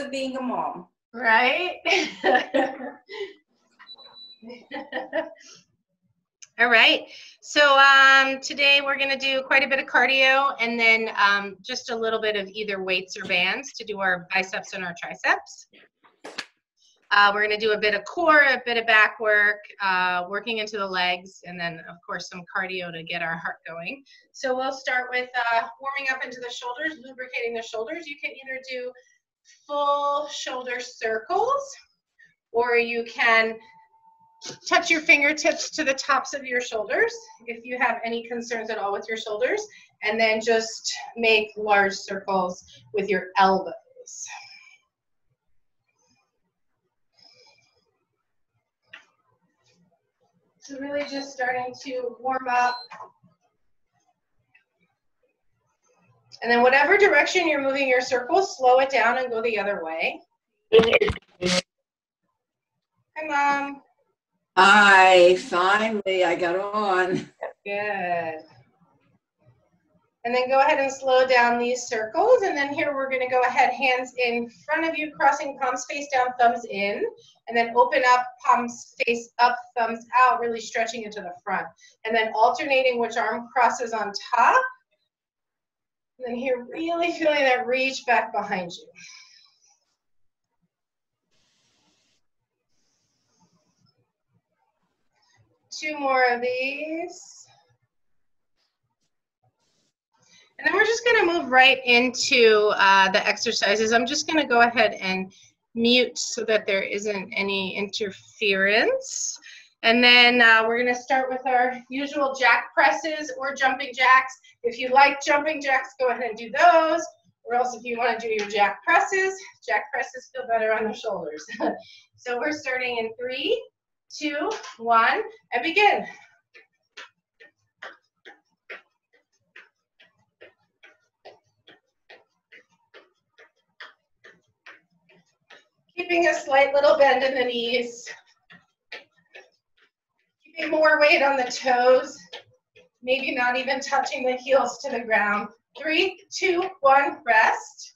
of being a mom. Right? All right, so today we're going to do quite a bit of cardio and then just a little bit of either weights or bands to do our biceps and our triceps. We're going to do a bit of core, a bit of back work, working into the legs, and then, of course, some cardio to get our heart going. So we'll start with warming up into the shoulders, lubricating the shoulders. You can either do full shoulder circles, or you can touch your fingertips to the tops of your shoulders if you have any concerns at all with your shoulders, and then just make large circles with your elbows. So really just starting to warm up. And then whatever direction you're moving your circle, slow it down and go the other way. Hi, Mom. Hi, finally I got on. Good. And then go ahead and slow down these circles. And then here we're going to go ahead, hands in front of you, crossing palms face down, thumbs in. And then open up, palms face up, thumbs out, really stretching into the front. And then alternating which arm crosses on top. And then here, really feeling that reach back behind you. Two more of these. And then we're just going to move right into the exercises. I'm just going to go ahead and mute so that there isn't any interference. And then we're going to start with our usual jack presses or jumping jacks. If you like jumping jacks, go ahead and do those. Or else if you want to do your jack presses feel better on the shoulders. So we're starting in 3, 2, 1, and begin. Keeping a slight little bend in the knees. Keeping more weight on the toes. Maybe not even touching the heels to the ground. 3, 2, 1, rest.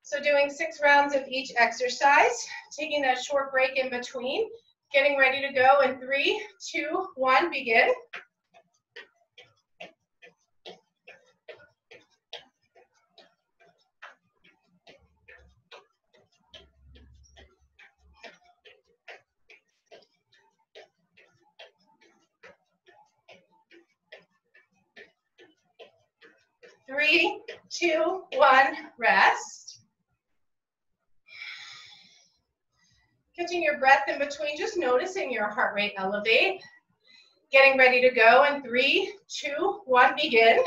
So doing 6 rounds of each exercise. Taking that short break in between. Getting ready to go in 3, 2, 1, begin. Three, 2, 1, rest. Catching your breath in between, just noticing your heart rate elevate. Getting ready to go in 3, 2, 1, begin.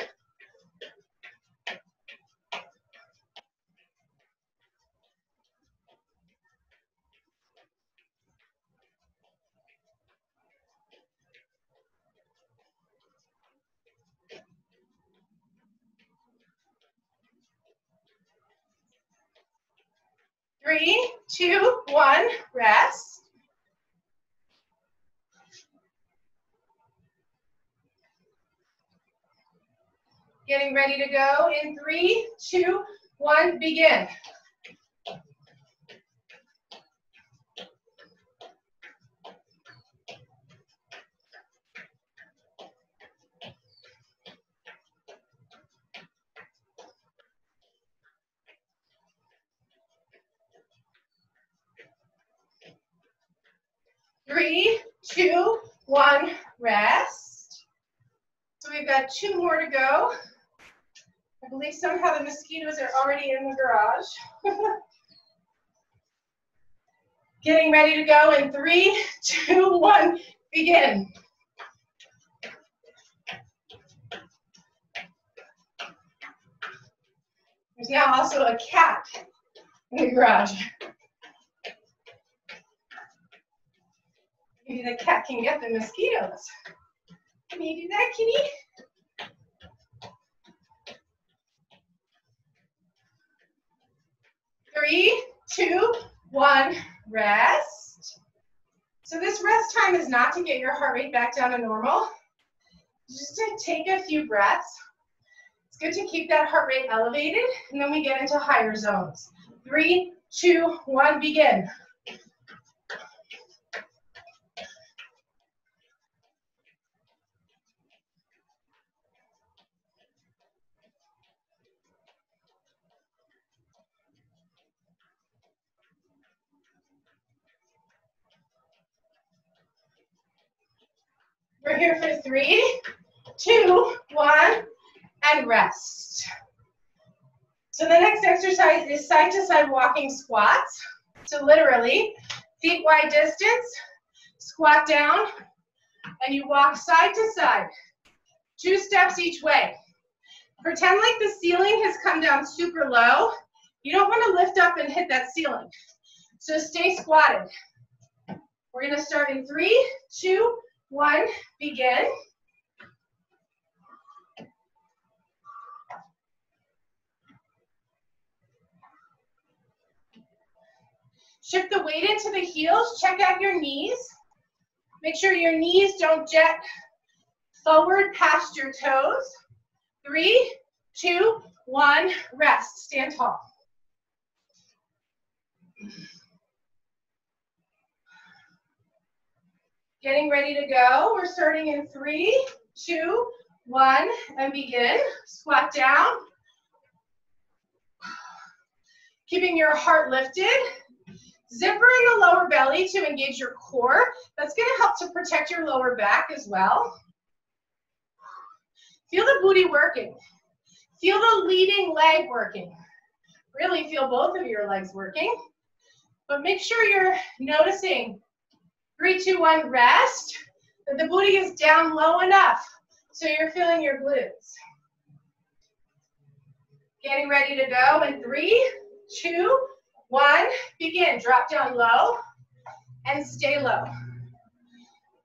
Three, 2, 1, rest. Getting ready to go in 3, 2, 1, begin. Three, 2, 1, rest. So we've got 2 more to go. I believe somehow the mosquitoes are already in the garage. Getting ready to go in 3, 2, 1, begin. There's now also a cat in the garage. Maybe the cat can get the mosquitoes. Can you do that, kitty? Three, 2, 1, rest. So this rest time is not to get your heart rate back down to normal. Just to take a few breaths. It's good to keep that heart rate elevated, and then we get into higher zones. 3, 2, 1, begin. We're here for 3, 2, 1, and rest. So the next exercise is side-to-side walking squats. So literally, feet wide distance, squat down, and you walk side to side, 2 steps each way. Pretend like the ceiling has come down super low. You don't want to lift up and hit that ceiling. So stay squatted. We're going to start in 3, 2, 1, begin. Shift the weight into the heels, check out your knees. Make sure your knees don't jet forward past your toes. 3, 2, 1, rest, stand tall. Getting ready to go, we're starting in 3, 2, 1, and begin. Squat down. Keeping your heart lifted. Zipper in the lower belly to engage your core. That's going to help to protect your lower back as well. Feel the booty working. Feel the leading leg working. Really feel both of your legs working. But make sure you're noticing 3, 2, 1, rest. That the booty is down low enough so you're feeling your glutes. Getting ready to go in 3, 2, 1, begin. Drop down low and stay low.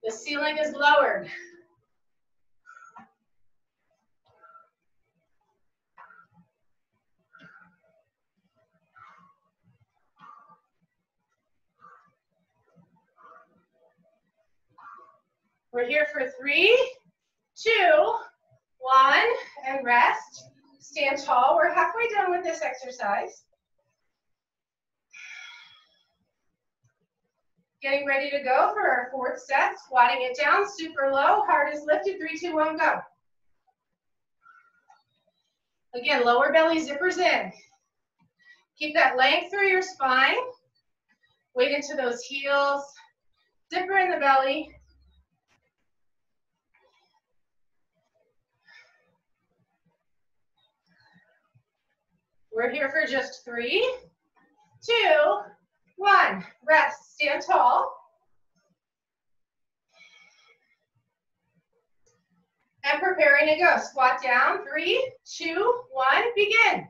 The ceiling is lowered. We're here for 3, 2, 1, and rest. Stand tall. We're halfway done with this exercise. Getting ready to go for our 4th set. Squatting it down, super low. Heart is lifted. 3, 2, 1, go. Again, lower belly zippers in. Keep that length through your spine. Weight into those heels. Zipper in the belly. We're here for just 3, 2, 1. Rest. Stand tall. And preparing to go. Squat down. 3, 2, 1. Begin.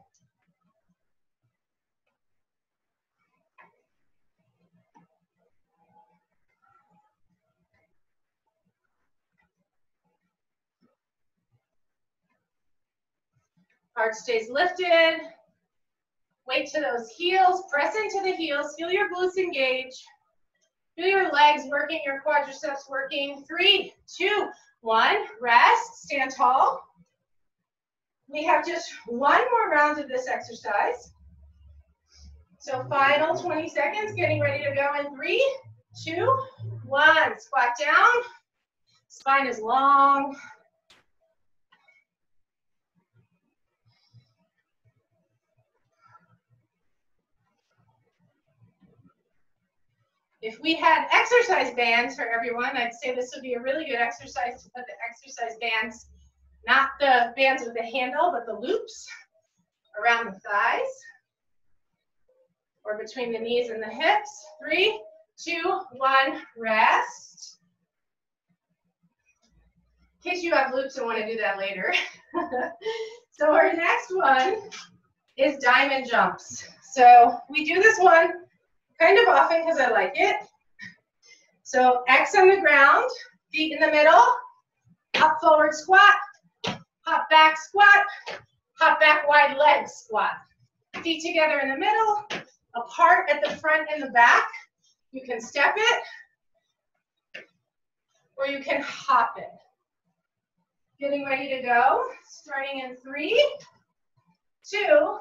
Heart stays lifted. Weight to those heels. Press into the heels. Feel your glutes engage. Feel your legs working, your quadriceps working. 3, 2, 1. Rest. Stand tall. We have just one more round of this exercise. So final 20 seconds. Getting ready to go in 3, 2, 1. Squat down. Spine is long. If we had exercise bands for everyone, I'd say this would be a really good exercise to put the exercise bands, not the bands with the handle, but the loops around the thighs or between the knees and the hips. 3, 2, 1, rest. In case you have loops and want to do that later. So our next one is diamond jumps. So we do this one kind of often because I like it. So X on the ground, feet in the middle, up forward squat, hop back squat, hop back wide leg squat. Feet together in the middle, apart at the front and the back. You can step it, or you can hop it. Getting ready to go, starting in 3, 2,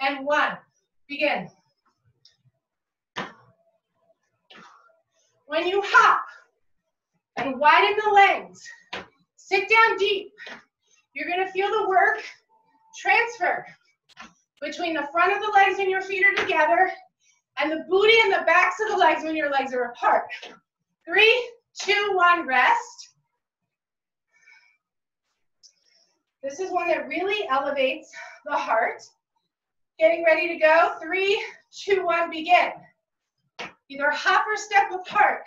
and 1. Begin. When you hop and widen the legs, sit down deep, you're going to feel the work transfer between the front of the legs when your feet are together and the booty and the backs of the legs when your legs are apart. 3, 2, 1, rest. This is one that really elevates the heart. Getting ready to go. 3, 2, 1, begin. Either hop or step apart.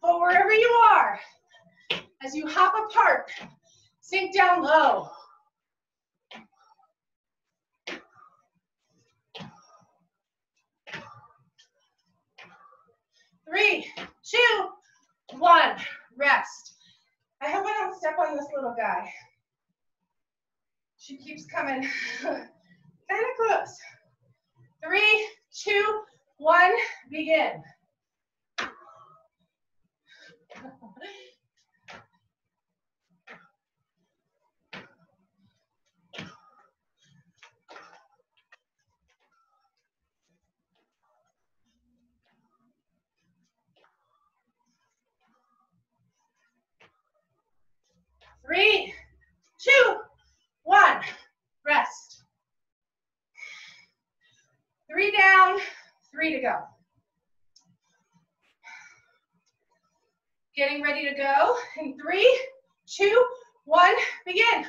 But wherever you are, as you hop apart, sink down low. 3, 2, 1, rest. I hope I don't step on this little guy. She keeps coming kind of close. 3, 2, 1, begin. Three, 2, 1, rest. 3 down, 3 to go. Getting ready to go in 3, 2, 1, begin.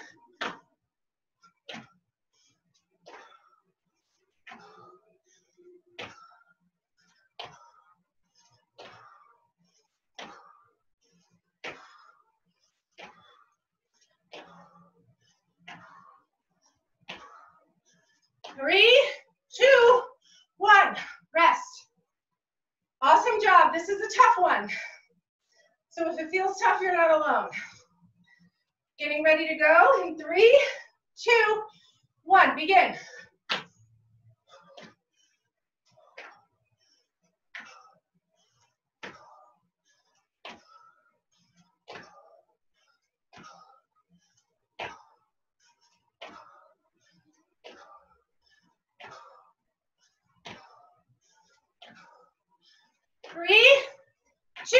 Three, 2, 1, rest. Awesome job. This is a tough one. So if it feels tough, you're not alone. Getting ready to go in 3, 2, 1, begin. Three, 2,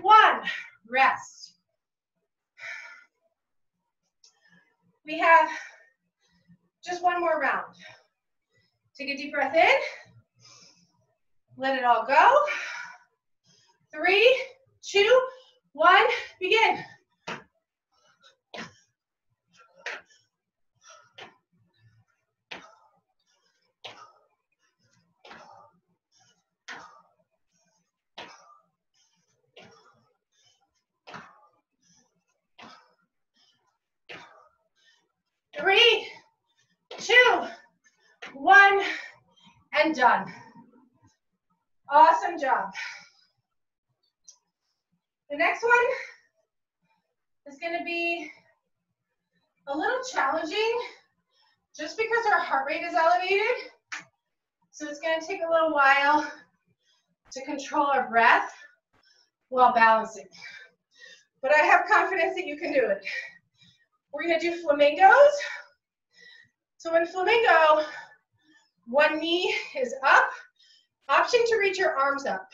1, rest. We have just one more round. Take a deep breath in. Let it all go. 3, 2, 1, begin. Three, 2, 1, and done. Awesome job. The next one is going to be a little challenging just because our heart rate is elevated. So it's going to take a little while to control our breath while balancing. But I have confidence that you can do it. We're going to do flamingos. So in flamingo, one knee is up. Option to reach your arms up.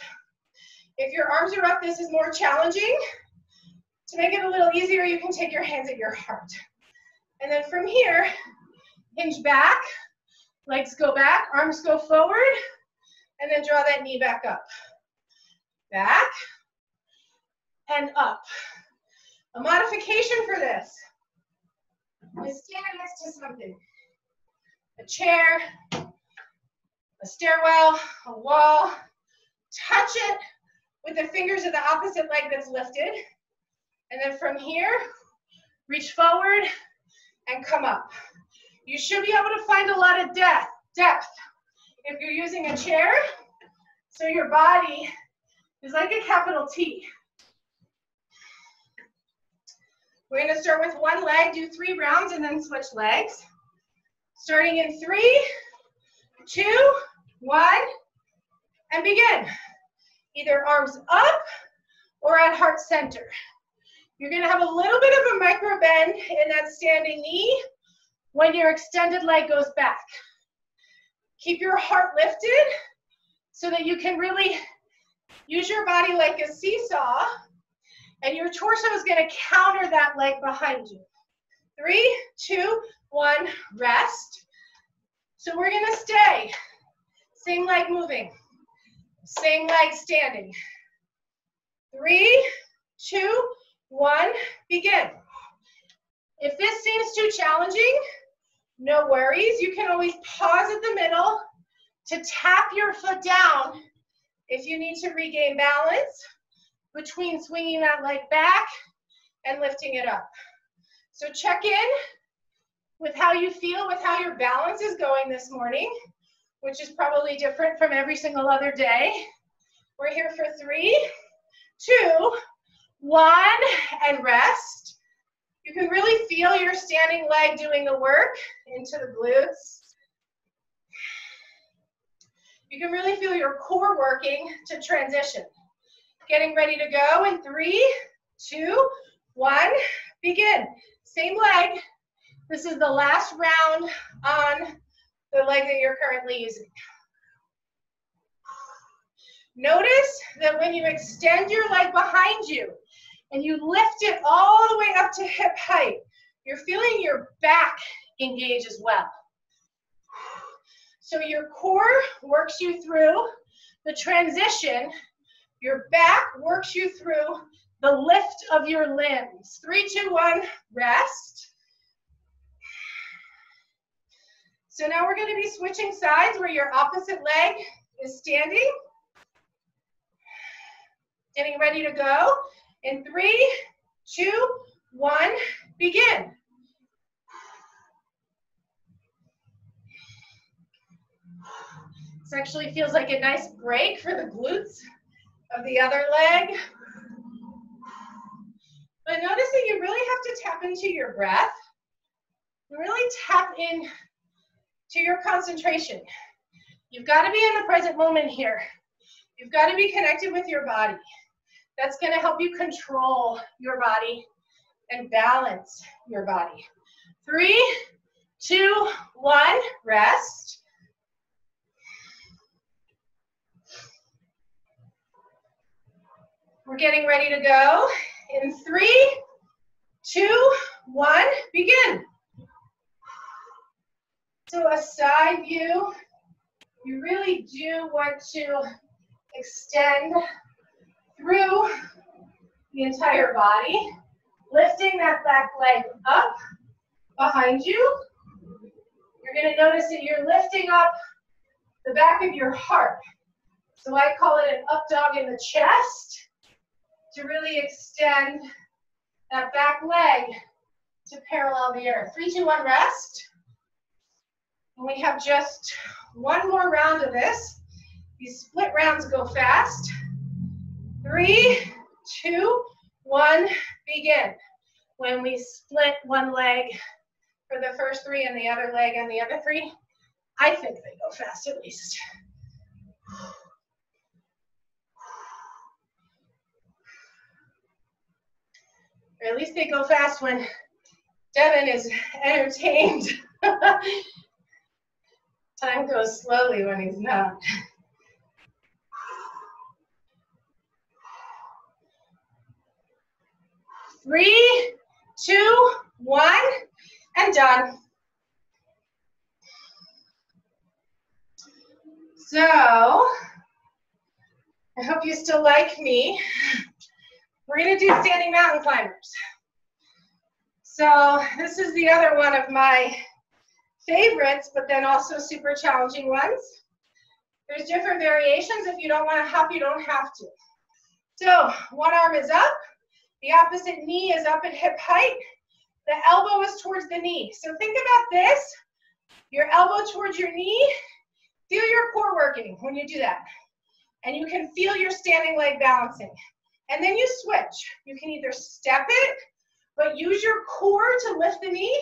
If your arms are up, this is more challenging. To make it a little easier, you can take your hands at your heart. And then from here, hinge back, legs go back, arms go forward, and then draw that knee back up. Back and up. A modification for this is stand next to something. A chair, a stairwell, a wall. Touch it with the fingers of the opposite leg that's lifted. And then from here, reach forward and come up. You should be able to find a lot of depth if you're using a chair, so your body is like a capital T. We're going to start with one leg, do 3 rounds, and then switch legs. Starting in 3, 2, 1, and begin. Either arms up or at heart center. You're going to have a little bit of a micro bend in that standing knee when your extended leg goes back. Keep your heart lifted. so that you can really use your body like a seesaw, and your torso is going to counter that leg behind you. 3, 2, 1, rest. So we're going to stay. Same leg moving. Same leg standing. 3, 2, 1, begin. If this seems too challenging, no worries. You can always pause at the middle to tap your foot down if you need to regain balance between swinging that leg back and lifting it up. So check in with how you feel, with how your balance is going this morning, which is probably different from every single other day. We're here for 3, 2, 1, and rest. You can really feel your standing leg doing the work into the glutes. You can really feel your core working to transition. Getting ready to go in 3, 2, 1, begin. Same leg. This is the last round on the leg that you're currently using. Notice that when you extend your leg behind you and you lift it all the way up to hip height, you're feeling your back engage as well. So your core works you through the transition, your back works you through the lift of your limbs. 3, 2, 1, rest. So now we're going to be switching sides where your opposite leg is standing. Getting ready to go in 3, 2, 1, begin. This actually feels like a nice break for the glutes of the other leg. But notice that you really have to tap into your breath. Really tap in to your concentration. You've got to be in the present moment here. You've got to be connected with your body. That's going to help you control your body and balance your body. 3, 2, 1, rest. We're getting ready to go in 3, 2, 1, begin. So a side view, you really do want to extend through the entire body, lifting that back leg up behind you. You're going to notice that you're lifting up the back of your heart. So I call it an up dog in the chest to really extend that back leg to parallel the earth. 3, 2, 1, rest. And we have just one more round of this. These split rounds go fast. 3, 2, 1, begin. When we split one leg for the first 3 and the other leg and the other 3, I think they go fast at least. Or at least they go fast when Devin is entertained. Time goes slowly when he's not. 3, 2, 1, and done. So, I hope you still like me. We're going to do standing mountain climbers. So, this is the other one of my favorites, but then also super challenging ones. There's different variations. If you don't want to hop, you don't have to. So, one arm is up. The opposite knee is up at hip height. The elbow is towards the knee. So think about this. Your elbow towards your knee. Feel your core working when you do that. And you can feel your standing leg balancing. And then you switch. You can either step it, but use your core to lift the knee,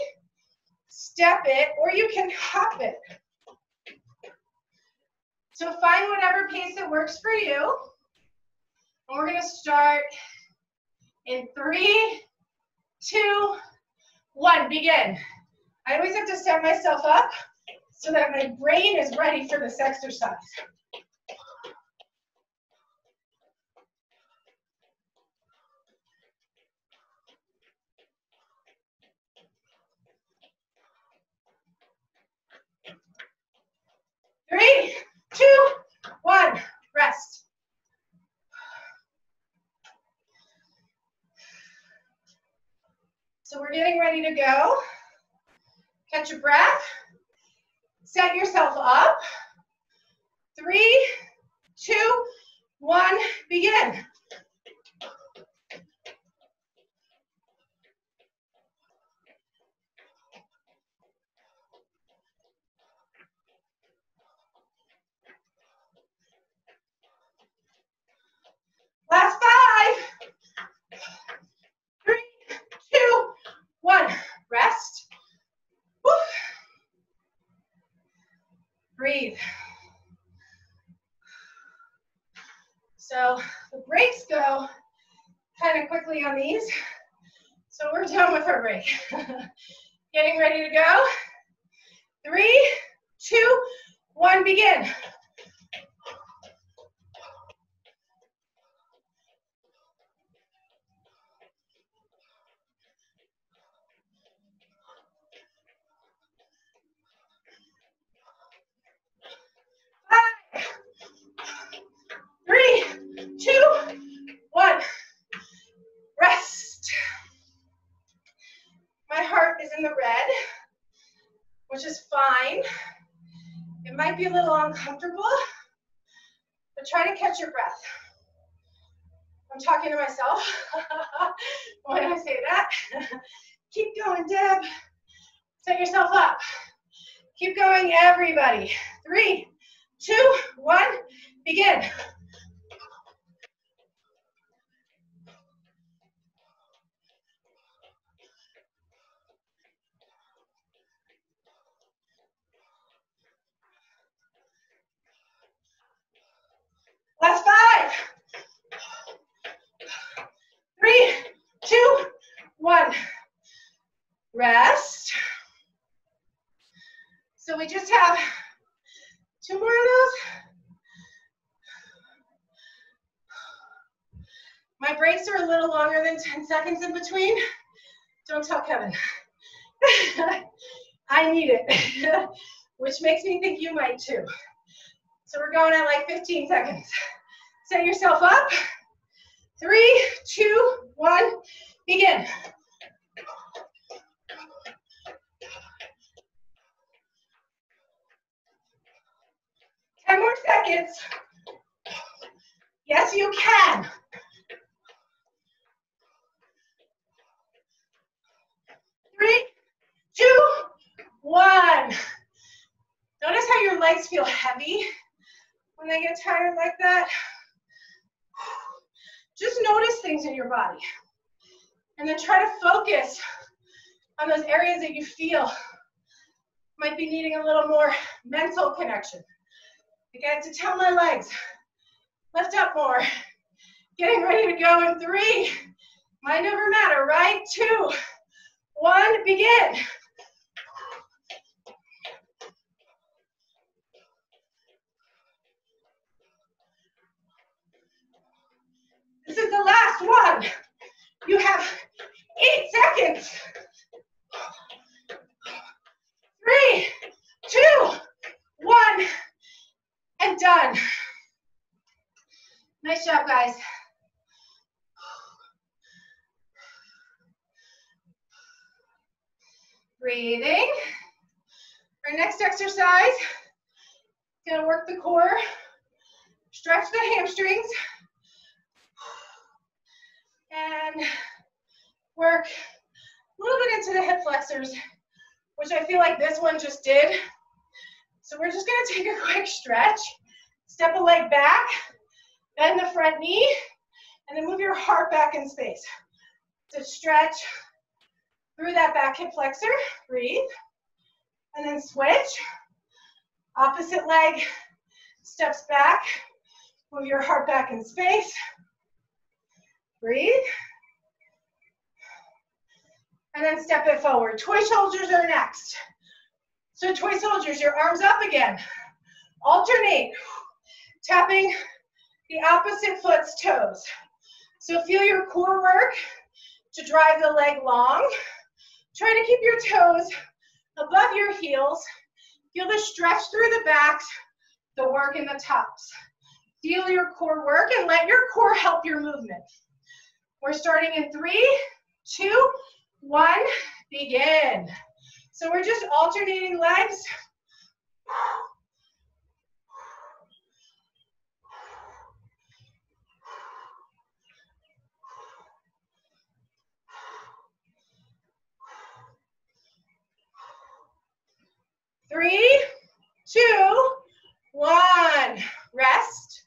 step it, or you can hop it. So find whatever pace that works for you. And we're going to start in 3, 2, 1, begin. I always have to set myself up so that my brain is ready for this exercise. Catch your breath. Set yourself up. 3, 2, 1, begin. Last 5. 3, 2, 1. Rest. Woo. Breathe. So the breaks go kind of quickly on these. So we're done with our break. Getting ready to go. 3, 2, 1, begin. In the red, which is fine. It might be a little uncomfortable, but try to catch your breath. I'm talking to myself when I say that. Keep going, Deb. Set yourself up. Keep going, everybody. 3, 2, 1, begin. Last 5. 3, 2, 1. Rest. So we just have 2 more of those. My breaks are a little longer than 10 seconds in between. Don't tell Kevin. I need it, which makes me think you might too. So we're going at like 15 seconds. Set yourself up. 3, 2, 1, begin. More seconds. Yes, you can. 3, 2, 1. Notice how your legs feel heavy when they get tired like that. Just notice things in your body. And then try to focus on those areas that you feel might be needing a little more mental connection. I get to tell my legs, lift up more. Getting ready to go in 3. Mind over matter, right? 2, 1, begin. This is the last one. You have 8 seconds. 3, 2, 1, and done. Nice job, guys. Breathing. Our next exercise is going to work the core, stretch the hamstrings, and work a little bit into the hip flexors, which I feel like this one just did. So we're just going to take a quick stretch, step a leg back, bend the front knee, and then move your heart back in space. So stretch through that back hip flexor, breathe, and then switch. Opposite leg steps back, move your heart back in space, breathe, and then step it forward. Toy soldiers are next. So toy soldiers, your arms up again. Alternate, tapping the opposite foot's toes. So feel your core work to drive the leg long. Try to keep your toes above your heels. Feel the stretch through the backs, the work in the tops. Feel your core work and let your core help your movement. We're starting in 3, 2, 1, begin. So we're just alternating legs. Three, two, one. Rest.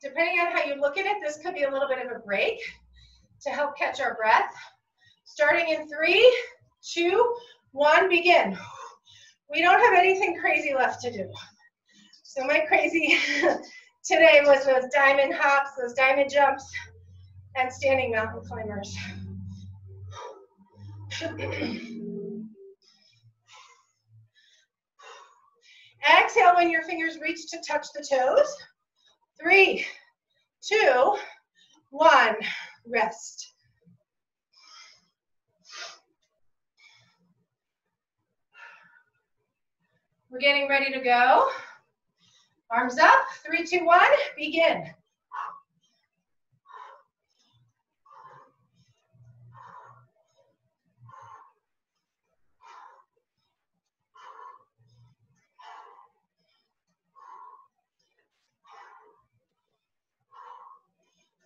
Depending on how you look at it, this could be a little bit of a break to help catch our breath. Starting in 3, 2, 1, begin. We don't have anything crazy left to do. So my crazy today was those diamond hops, those diamond jumps, and standing mountain climbers. Exhale when your fingers reach to touch the toes. 3, 2, 1, rest. We're getting ready to go. Arms up, 3, 2, 1, begin.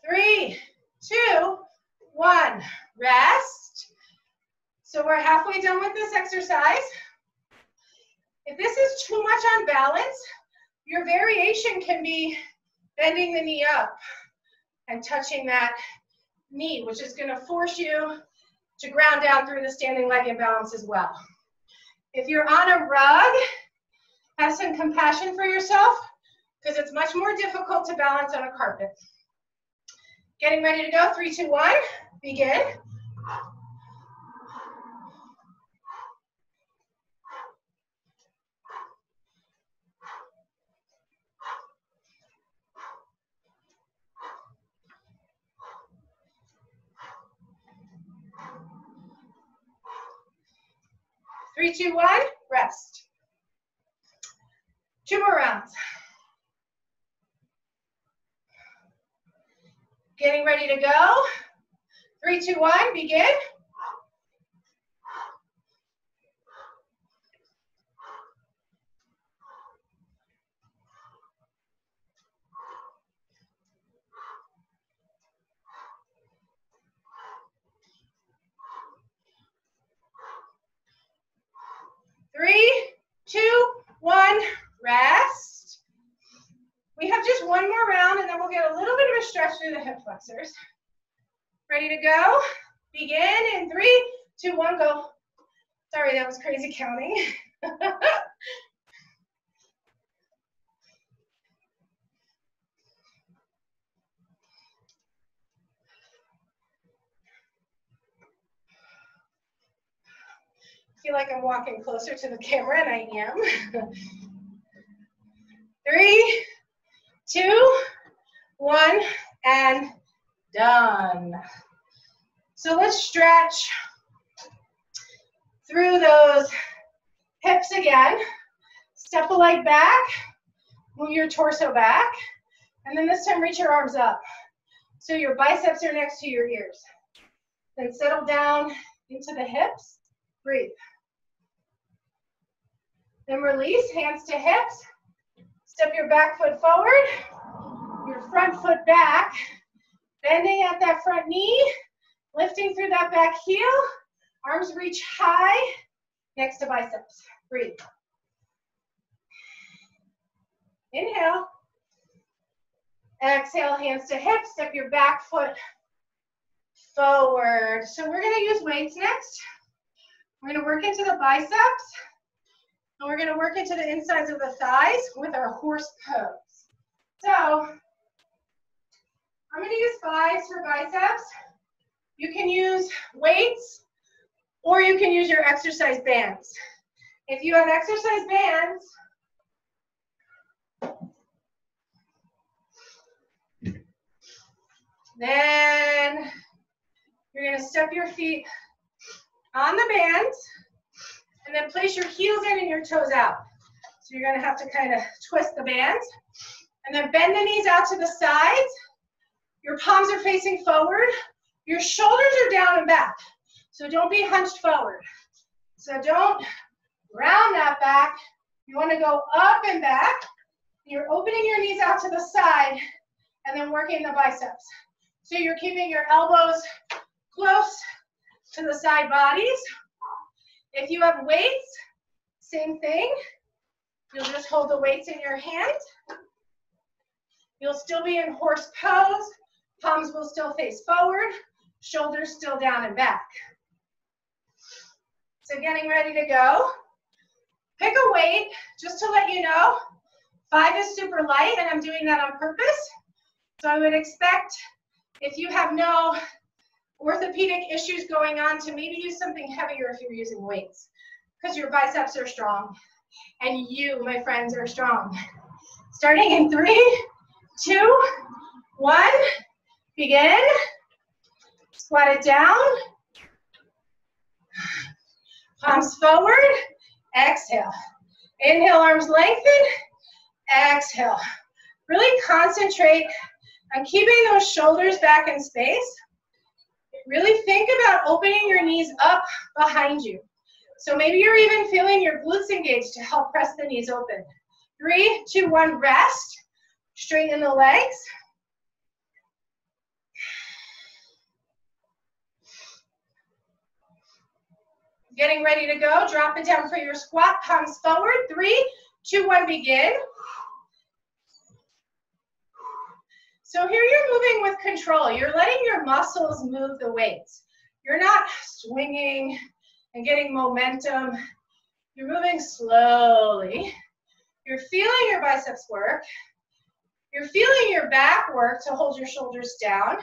Three, two, one, rest. So we're halfway done with this exercise. If this is too much on balance, your variation can be bending the knee up and touching that knee, which is going to force you to ground down through the standing leg imbalance as well. If you're on a rug, have some compassion for yourself because it's much more difficult to balance on a carpet. Getting ready to go, 3, 2, 1, begin. Three, two, one, rest. 2 more rounds. Getting ready to go. 3, 2, 1, begin. Three, two, one, rest. We have just one more round and then we'll get a little bit of a stretch through the hip flexors. Ready to go? Begin in 3, 2, 1, go. Sorry, that was crazy counting. I feel like I'm walking closer to the camera, and I am. 3, 2, 1, and done. So let's stretch through those hips again. Step a leg back, move your torso back, and then this time reach your arms up. So your biceps are next to your ears. Then settle down into the hips, breathe. Then release, hands to hips. Step your back foot forward, your front foot back, bending at that front knee, lifting through that back heel, arms reach high, next to biceps. Breathe. Inhale. Exhale, hands to hips, step your back foot forward. So we're gonna use weights next. We're gonna work into the biceps. And we're going to work into the insides of the thighs with our horse pose. So I'm going to use thighs for biceps. You can use weights or you can use your exercise bands. If you have exercise bands, then you're going to step your feet on the bands. And then place your heels in and your toes out. So you're going to have to kind of twist the bands. And then bend the knees out to the sides. Your palms are facing forward. Your shoulders are down and back. So don't be hunched forward. So don't round that back. You want to go up and back. You're opening your knees out to the side and then working the biceps. So you're keeping your elbows close to the side bodies. If you have weights, same thing. You'll just hold the weights in your hand. You'll still be in horse pose. Palms will still face forward. Shoulders still down and back. So getting ready to go. Pick a weight, just to let you know. 5 is super light, and I'm doing that on purpose. So I would expect, if you have no orthopedic issues going on, to maybe use something heavier if you're using weights, because your biceps are strong, and you, my friends, are strong. Starting in 3, 2, 1, begin. Squat it down. Palms forward. Exhale. Inhale, arms lengthen. Exhale. Really concentrate on keeping those shoulders back in space. Really think about opening your knees up behind you. So maybe you're even feeling your glutes engaged to help press the knees open. 3, 2, 1, rest. Straighten the legs. Getting ready to go. Drop it down for your squat. Palms forward. 3, 2, 1, begin. So here you're moving with control. You're letting your muscles move the weights. You're not swinging and getting momentum. You're moving slowly. You're feeling your biceps work. You're feeling your back work to hold your shoulders down.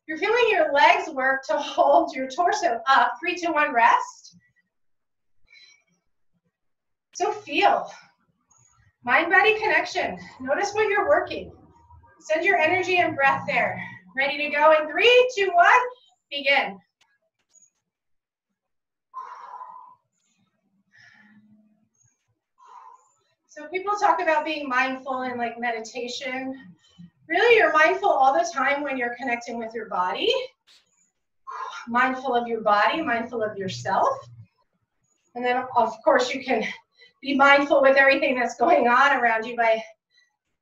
You're feeling your legs work to hold your torso up. 3, 2, 1, rest. So feel. Mind-body connection. Notice what you're working. Send your energy and breath there. Ready to go in 3, 2, 1, begin. So people talk about being mindful in like meditation. Really, you're mindful all the time when you're connecting with your body. Mindful of your body, mindful of yourself. And then, of course, you can be mindful with everything that's going on around you by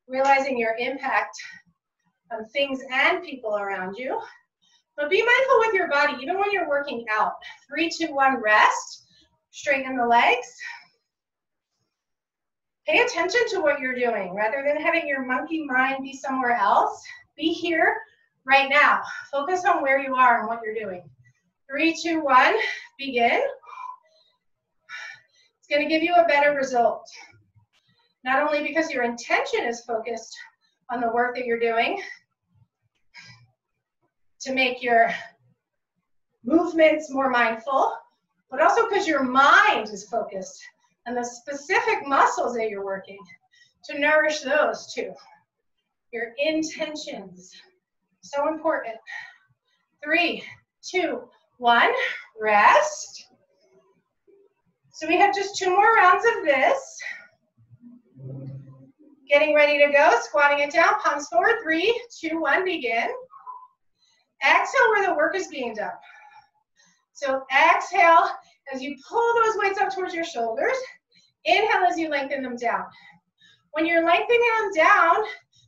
realizing your impact on things and people around you. But be mindful with your body, even when you're working out. 3, 2, 1, rest. Straighten the legs. Pay attention to what you're doing. Rather than having your monkey mind be somewhere else, be here right now. Focus on where you are and what you're doing. 3, 2, 1, begin. It's going to give you a better result. Not only because your intention is focused on the work that you're doing to make your movements more mindful, but also because your mind is focused on the specific muscles that you're working to nourish those too. Your intentions, so important. 3, 2, 1, rest. So we have just 2 more rounds of this. Getting ready to go, squatting it down, palms forward, 3, 2, 1, begin. Exhale where the work is being done. So exhale as you pull those weights up towards your shoulders. Inhale as you lengthen them down. When you're lengthening them down,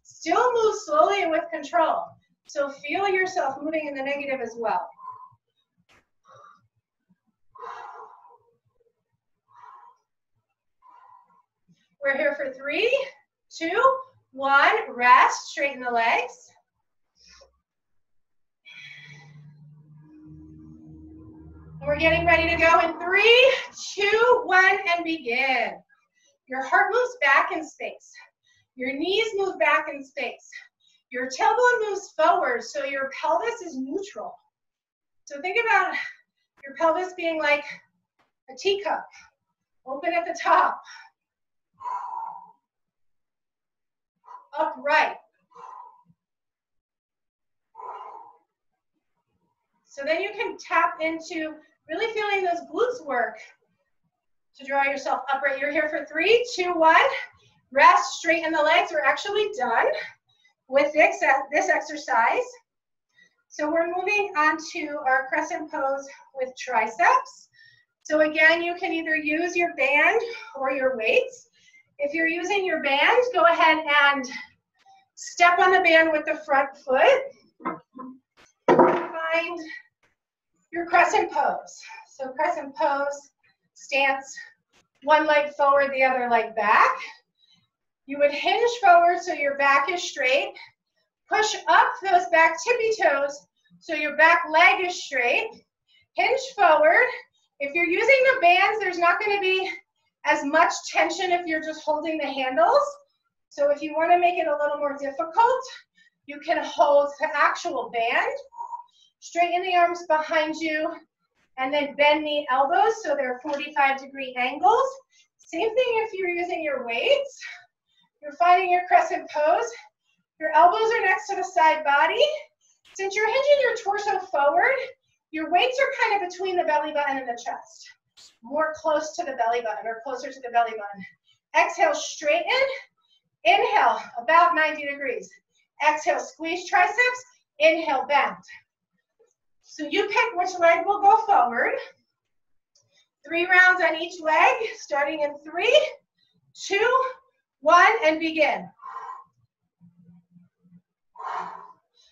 still move slowly and with control. So feel yourself moving in the negative as well. We're here for 3, 2, 1, rest, straighten the legs. And we're getting ready to go in 3, 2, 1, and begin. Your heart moves back in space. Your knees move back in space. Your tailbone moves forward, so your pelvis is neutral. So think about your pelvis being like a teacup, open at the top. Upright. So then you can tap into really feeling those glutes work to draw yourself upright. You're here for 3, 2, 1. Rest, straighten the legs. We're actually done with this exercise. So we're moving on to our crescent pose with triceps. So again, you can either use your band or your weights. If you're using your band, go ahead and step on the band with the front foot. Find your crescent pose. So crescent pose, stance, one leg forward, the other leg back. You would hinge forward so your back is straight. Push up those back tippy toes so your back leg is straight. Hinge forward. If you're using the bands, there's not going to be as much tension if you're just holding the handles. So if you want to make it a little more difficult, you can hold the actual band. Straighten the arms behind you and then bend the elbows so they're 45-degree angles. Same thing if you're using your weights. You're finding your crescent pose. Your elbows are next to the side body. Since you're hinging your torso forward, your weights are kind of between the belly button and the chest. More close to the belly button or closer to the belly button. Exhale, straighten. Inhale, about 90 degrees. Exhale, squeeze triceps. Inhale, bend. So you pick which leg will go forward. 3 rounds on each leg, starting in 3, 2, 1, and begin.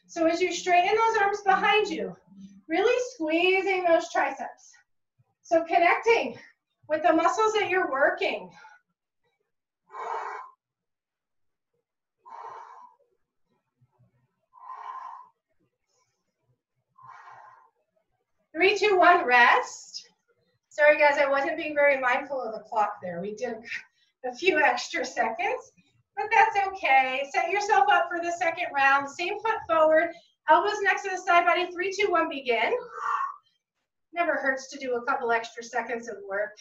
So as you straighten those arms behind you, really squeezing those triceps. So connecting with the muscles that you're working. Three, two, one, rest. Sorry guys, I wasn't being very mindful of the clock there. We did a few extra seconds, but that's okay. Set yourself up for the second round. Same foot forward, elbows next to the side body. 3, 2, 1, begin. Never hurts to do a couple extra seconds of work.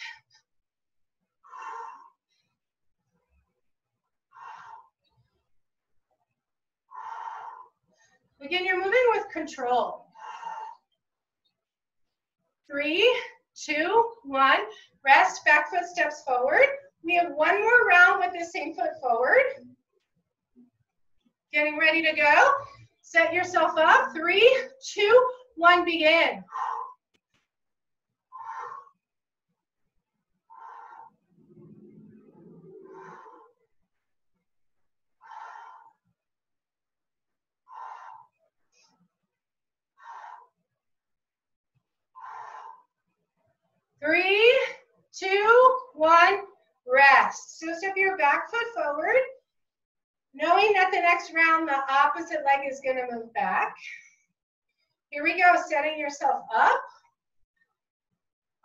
Again, you're moving with control. 3, 2, 1, rest, back foot steps forward. We have one more round with the same foot forward. Getting ready to go. Set yourself up. 3, 2, 1, begin. Three, 2, 1, rest. So step your back foot forward, knowing that the next round, the opposite leg is going to move back. Here we go, setting yourself up.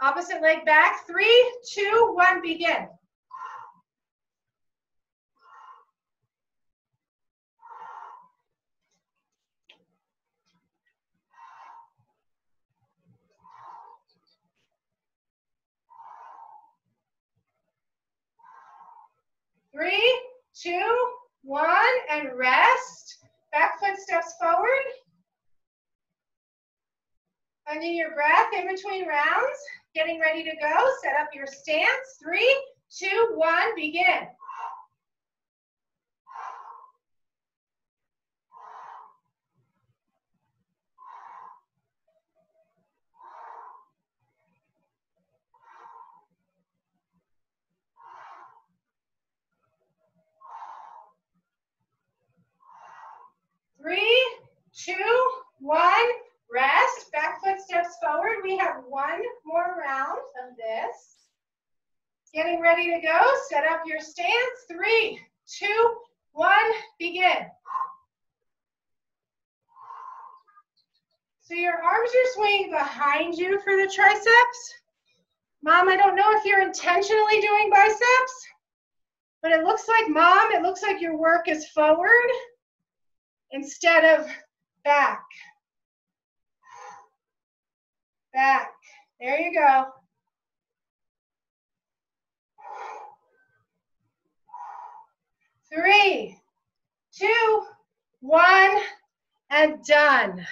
Opposite leg back. 3, 2, 1, begin. Three, 2, 1, and rest. Back foot steps forward. Finding your breath in between rounds. Getting ready to go. Set up your stance. 3, 2, 1, begin. Three, 2, 1, rest. Back foot steps forward. We have one more round of this. Getting ready to go. Set up your stance. 3, 2, 1, begin. So your arms are swinging behind you for the triceps. Mom, I don't know if you're intentionally doing biceps, but it looks like, Mom, it looks like your work is forward instead of back. Back. There you go. Three, 2, 1, and done.